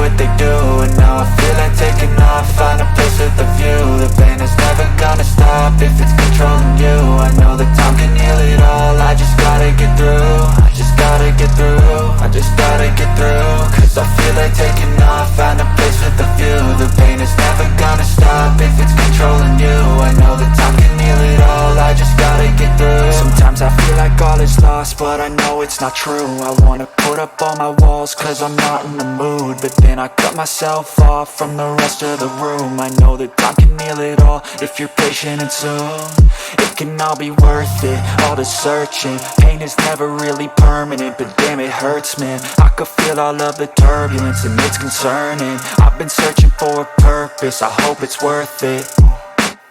what they do. And now I feel like taking off, find a place with a view. The pain is never gonna stop if it's controlling you. I know that time can heal it all, I just gotta get through. I just gotta get through, I just gotta get through. Cause I feel like taking off, find a place with a view. The pain is never gonna stop if it's controlling you. I know that time can heal it all, I just gotta get through. Sometimes I feel like all is lost, but I know it's not true. I wanna put up all my walls cause I'm not in the mood, but then I cut myself off from the rest of the room. I know that time can heal it all if you're patient and soon it can all be worth it, all the searching. Pain is never really permanent, but damn it hurts, man. I could feel all of the turbulence and it's concerning. I've been searching for a purpose, I hope it's worth it.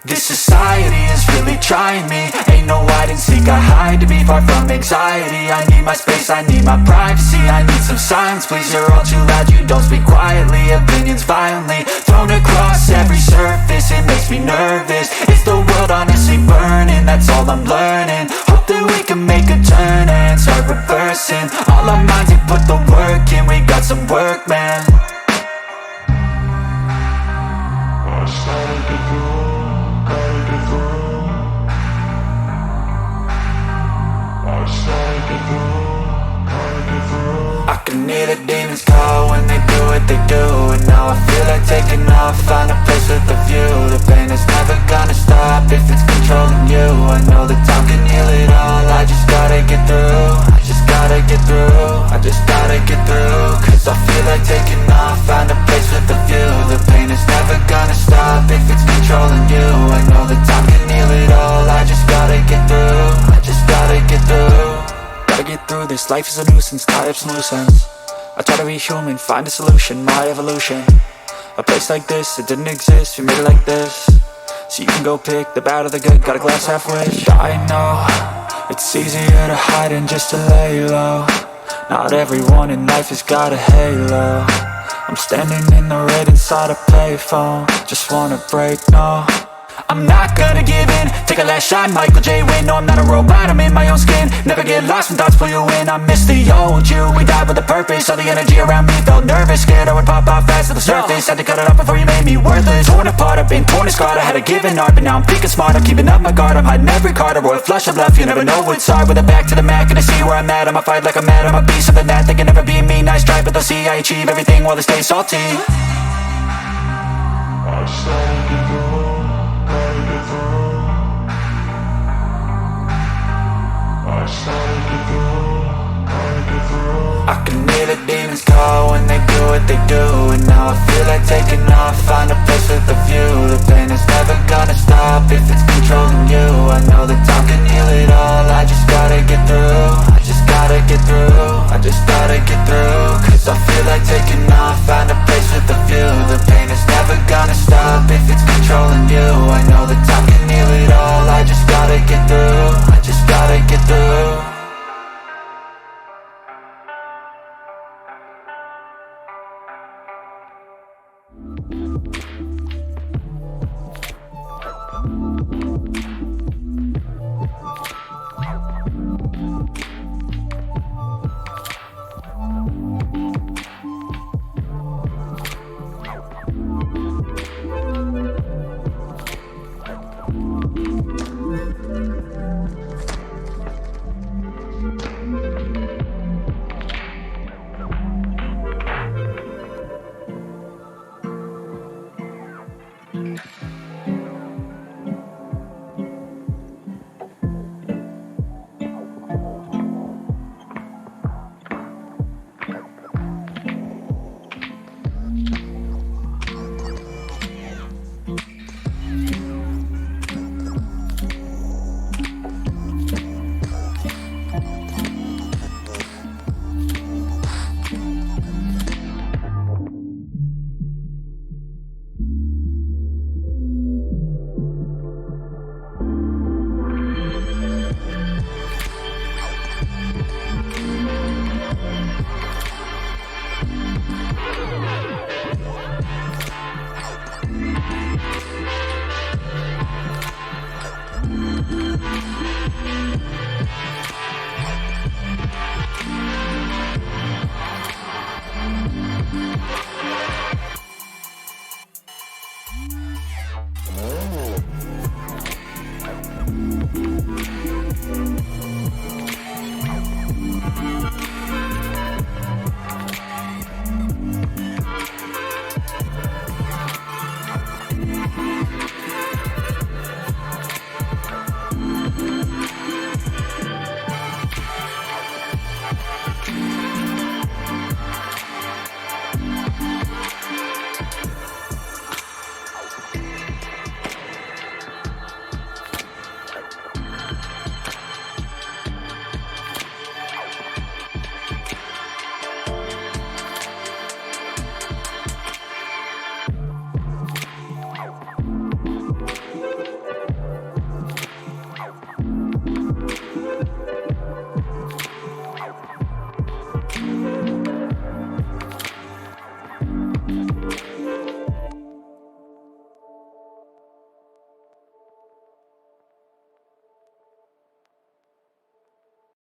This society is really trying me. Ain't no hide and seek, I hide to be far from anxiety. I need my space, I need my privacy. I need some silence, please, you're all too loud. You don't speak quietly, opinions violently thrown across every surface. It makes me nervous, is the world honestly burning? That's all I'm learning. Hope that we can make a turn and start reversing all our minds and put the work in. We got some work, man. I started to grow. I can hear the demons call when they do what they do. And now I feel like taking off, find a place with a view. The pain is never gonna stop if it's controlling you. I know that time can heal it all, I just gotta get through. I just gotta get through, I just gotta get through. Cause I feel like taking off, find a place with a view. The pain is never gonna stop if it's controlling you. I know that time can heal it all, I just gotta get through. I just gotta get through. Gotta get through this, life is a nuisance, tie up some loose ends. I try to be human, find a solution, my evolution. A place like this, it didn't exist, we made it like this. So you can go pick the bad or the good, got a glass half wish. I know, it's easier to hide than just to lay low. Not everyone in life has got a halo. I'm standing in the red inside a payphone, just wanna break, no. I'm not gonna give in, take a last shot, Michael J. Win. No, I'm not a robot, I'm in my own skin. Never get lost when thoughts pull you in. I miss the old you, we died with a purpose. All the energy around me felt nervous, scared I would pop out fast to the surface. Had to cut it off before you made me worthless. Torn apart, I've been torn and scarred. I had to give an art, but now I'm thinking smart. I'm keeping up my guard, I'm hiding every card. A royal flush of love, you never know what's hard. With a back to the mat, gonna see where I'm at. I'ma fight like I'm mad, I'ma be something that they can never be me. Nice try, but they'll see I achieve everything while they stay salty.